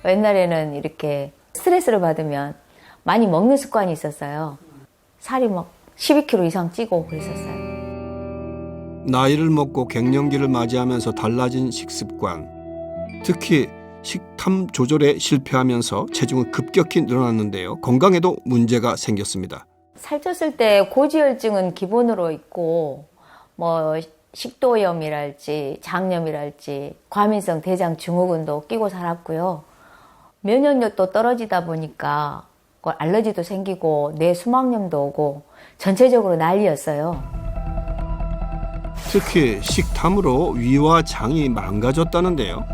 옛날에는 이렇게 스트레스를 받으면 많이 먹는 습관이 있었어요. 살이 막 12kg 이상 찌고 그랬었어요. 나이를 먹고 갱년기를 맞이하면서 달라진 식습관. 특히 식탐 조절에 실패하면서 체중은 급격히 늘어났는데요. 건강에도 문제가 생겼습니다. 살쪘을 때 고지혈증은 기본으로 있고 뭐 식도염이랄지 장염이랄지 과민성 대장 증후군도 끼고 살았고요. 면역력도 떨어지다 보니까 알러지도 생기고 뇌 수막염도 오고 전체적으로 난리였어요. 특히 식탐으로 위와 장이 망가졌다는데요.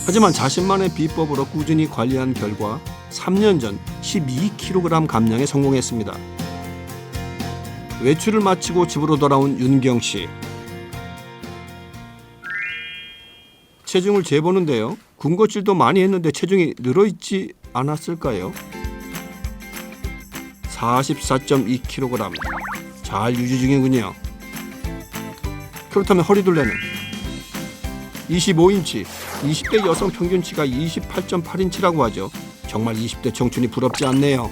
하지만 자신만의 비법으로 꾸준히 관리한 결과 3년 전 12kg 감량에 성공했습니다. 외출을 마치고 집으로 돌아온 윤경 씨. 체중을 재보는데요. 군것질도 많이 했는데 체중이 늘어있지 않았을까요? 44.2kg. 잘 유지 중이군요. 그렇다면 허리둘레는 25인치, 20대 여성 평균치가 28.8인치라고 하죠. 정말 20대 청춘이 부럽지 않네요.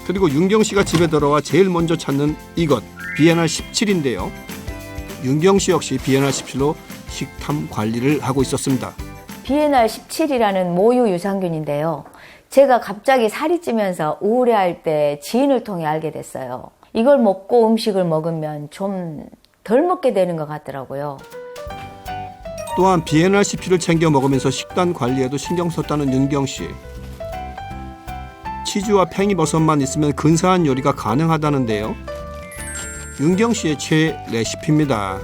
그리고 윤경 씨가 집에 들어와 제일 먼저 찾는 이것, BNR17인데요. 윤경 씨 역시 BNR17로 식탐 관리를 하고 있었습니다. BNR17이라는 모유 유산균인데요. 제가 갑자기 살이 찌면서 우울해할 때 지인을 통해 알게 됐어요. 이걸 먹고 음식을 먹으면 좀 덜 먹게 되는 것 같더라고요. 또한 BNR17을 챙겨 먹으면서 식단 관리에도 신경 썼다는 윤경 씨. 치즈와 팽이버섯만 있으면 근사한 요리가 가능하다는데요. 윤경 씨의 최애 레시피입니다.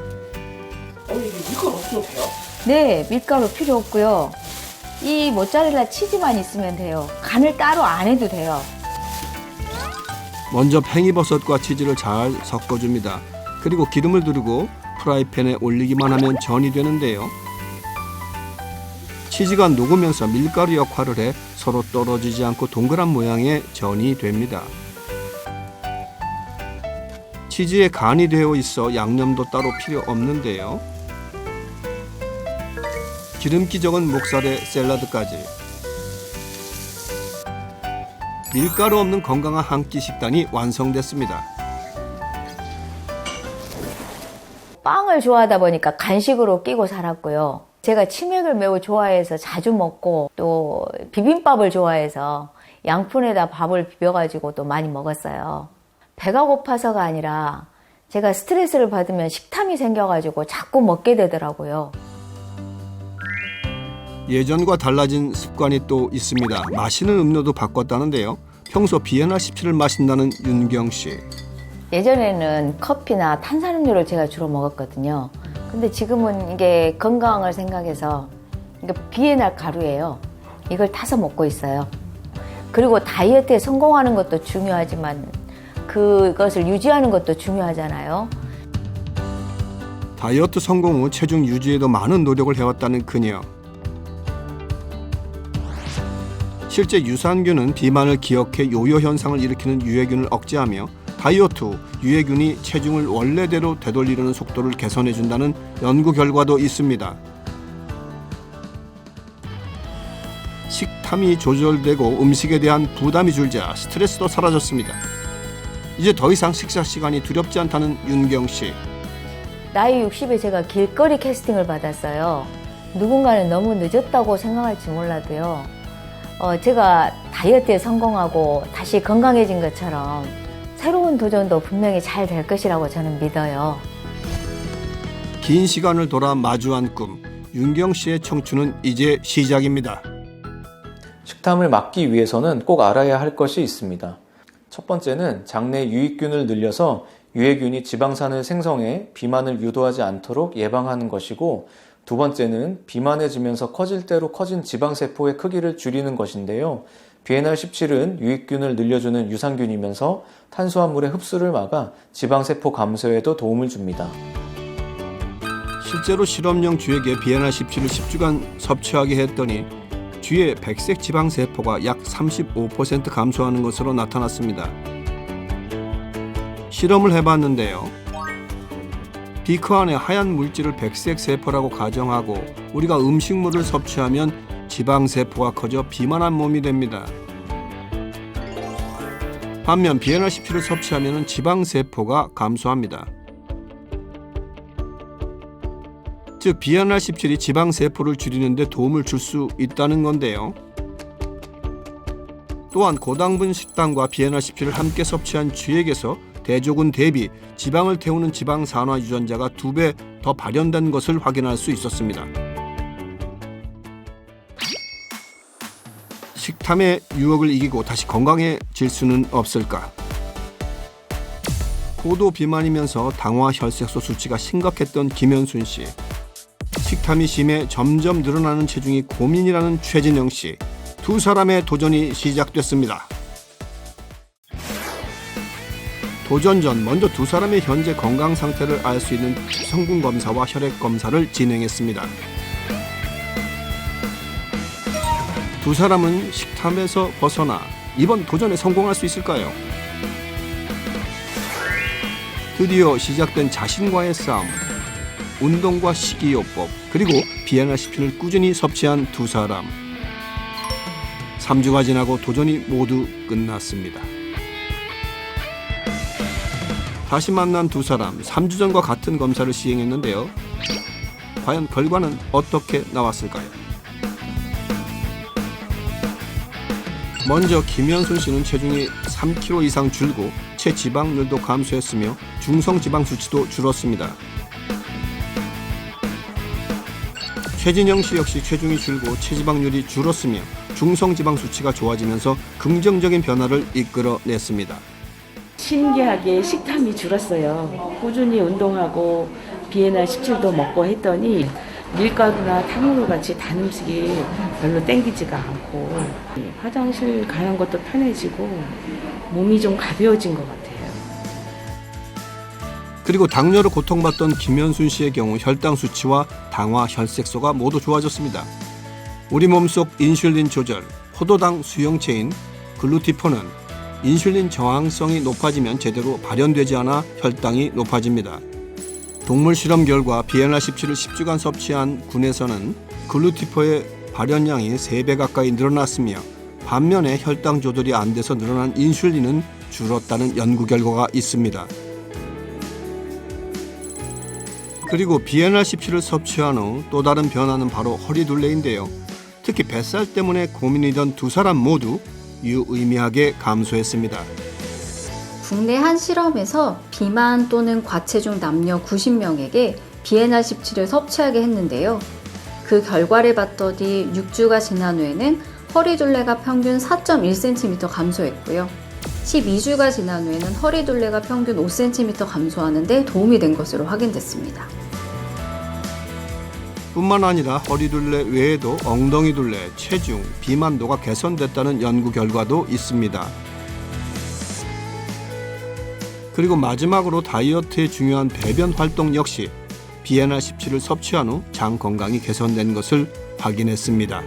밀가루 없어도 돼요? 네, 밀가루 필요 없고요. 이 모짜렐라 치즈만 있으면 돼요. 간을 따로 안 해도 돼요. 먼저 팽이버섯과 치즈를 잘 섞어줍니다. 그리고 기름을 두르고 프라이팬에 올리기만 하면 전이 되는데요. 치즈가 녹으면서 밀가루 역할을 해 서로 떨어지지 않고 동그란 모양의 전이 됩니다. 치즈에 간이 되어 있어 양념도 따로 필요 없는데요. 기름기 적은 목살에 샐러드까지. 밀가루 없는 건강한 한 끼 식단이 완성됐습니다. 빵을 좋아하다 보니까 간식으로 끼고 살았고요. 제가 치맥을 매우 좋아해서 자주 먹고 또 비빔밥을 좋아해서 양푼에다 밥을 비벼가지고 또 많이 먹었어요. 배가 고파서가 아니라 제가 스트레스를 받으면 식탐이 생겨가지고 자꾸 먹게 되더라고요. 예전과 달라진 습관이 또 있습니다. 마시는 음료도 바꿨다는데요. 평소 BNR17을 마신다는 윤경 씨. 예전에는 커피나 탄산음료를 제가 주로 먹었거든요. 근데 지금은 이게 건강을 생각해서 이게 BNR 가루예요. 이걸 타서 먹고 있어요. 그리고 다이어트에 성공하는 것도 중요하지만 그것을 유지하는 것도 중요하잖아요. 다이어트 성공 후 체중 유지에도 많은 노력을 해왔다는 그녀. 실제 유산균은 비만을 기억해 요요 현상을 일으키는 유해균을 억제하며 다이어트 후 유해균이 체중을 원래대로 되돌리려는 속도를 개선해준다는 연구 결과도 있습니다. 식탐이 조절되고 음식에 대한 부담이 줄자 스트레스도 사라졌습니다. 이제 더 이상 식사 시간이 두렵지 않다는 윤경 씨. 나이 60에 제가 길거리 캐스팅을 받았어요. 누군가는 너무 늦었다고 생각할지 몰라도요. 제가 다이어트에 성공하고 다시 건강해진 것처럼 새로운 도전도 분명히 잘 될 것이라고 저는 믿어요. 긴 시간을 돌아 마주한 꿈, 윤경 씨의 청춘은 이제 시작입니다. 식탐을 막기 위해서는 꼭 알아야 할 것이 있습니다. 첫 번째는 장내 유익균을 늘려서 유해균이 지방산을 생성해 비만을 유도하지 않도록 예방하는 것이고, 두 번째는 비만해지면서 커질 대로 커진 지방세포의 크기를 줄이는 것인데요. BNR17은 유익균을 늘려주는 유산균이면서 탄수화물의 흡수를 막아 지방세포 감소에도 도움을 줍니다. 실제로 실험용 쥐에게 BNR17을 10주간 섭취하게 했더니 쥐의 백색 지방세포가 약 35% 감소하는 것으로 나타났습니다. 실험을 해봤는데요. 비커 안에 하얀 물질을 백색 세포라고 가정하고 우리가 음식물을 섭취하면 지방 세포가 커져 비만한 몸이 됩니다. 반면 비엔나17을 섭취하면 지방 세포가 감소합니다. 즉 비엔나17이 지방 세포를 줄이는 데 도움을 줄 수 있다는 건데요. 또한 고당분 식단과 비엔나17을 함께 섭취한 쥐에게서 대조군 대비 지방을 태우는 지방산화 유전자가 2배 더 발현된 것을 확인할 수 있었습니다. 식탐의 유혹을 이기고 다시 건강해질 수는 없을까? 고도 비만이면서 당화 혈색소 수치가 심각했던 김현순 씨. 식탐이 심해 점점 늘어나는 체중이 고민이라는 최진영 씨. 두 사람의 도전이 시작됐습니다. 도전 전 먼저 두 사람의 현재 건강 상태를 알 수 있는 성분 검사와 혈액 검사를 진행했습니다. 두 사람은 식탐에서 벗어나 이번 도전에 성공할 수 있을까요? 드디어 시작된 자신과의 싸움, 운동과 식이요법, 그리고 비엔나17을 꾸준히 섭취한 두 사람. 3주가 지나고 도전이 모두 끝났습니다. 다시 만난 두 사람, 3주 전과 같은 검사를 시행했는데요. 과연 결과는 어떻게 나왔을까요? 먼저 김현순 씨는 체중이 3kg 이상 줄고 체지방률도 감소했으며 중성지방 수치도 줄었습니다. 최진영 씨 역시 체중이 줄고 체지방률이 줄었으며 중성지방 수치가 좋아지면서 긍정적인 변화를 이끌어냈습니다. 신기하게 식탐이 줄었어요. 꾸준히 운동하고 비엔나17도 먹고 했더니 밀가루나 탕후루 같이 단 음식이 별로 땡기지가 않고 화장실 가는 것도 편해지고 몸이 좀 가벼워진 것 같아요. 그리고 당뇨로 고통받던 김현순 씨의 경우 혈당 수치와 당화 혈색소가 모두 좋아졌습니다. 우리 몸속 인슐린 조절, 포도당 수용체인 글루티폰은 인슐린 저항성이 높아지면 제대로 발현되지 않아 혈당이 높아집니다. 동물 실험 결과 비엔나17을 10주간 섭취한 군에서는 글루티폰의 발현량이 3배 가까이 늘어났으며 반면에 혈당 조절이 안 돼서 늘어난 인슐린은 줄었다는 연구 결과가 있습니다. 그리고 비엔나17을 섭취한 후 또 다른 변화는 바로 허리둘레인데요. 특히 뱃살 때문에 고민이던 두 사람 모두 유의미하게 감소했습니다. 국내 한 실험에서 비만 또는 과체중 남녀 90명에게 비엔나17을 섭취하게 했는데요. 그 결과를 봤더니 6주가 지난 후에는 허리둘레가 평균 4.1cm 감소했고요. 12주가 지난 후에는 허리둘레가 평균 5cm 감소하는 데 도움이 된 것으로 확인됐습니다. 뿐만 아니라 허리둘레 외에도 엉덩이둘레, 체중, 비만도가 개선됐다는 연구 결과도 있습니다. 그리고 마지막으로 다이어트에 중요한 배변 활동 역시 비엔나17을 섭취한 후 장 건강이 개선된 것을 확인했습니다.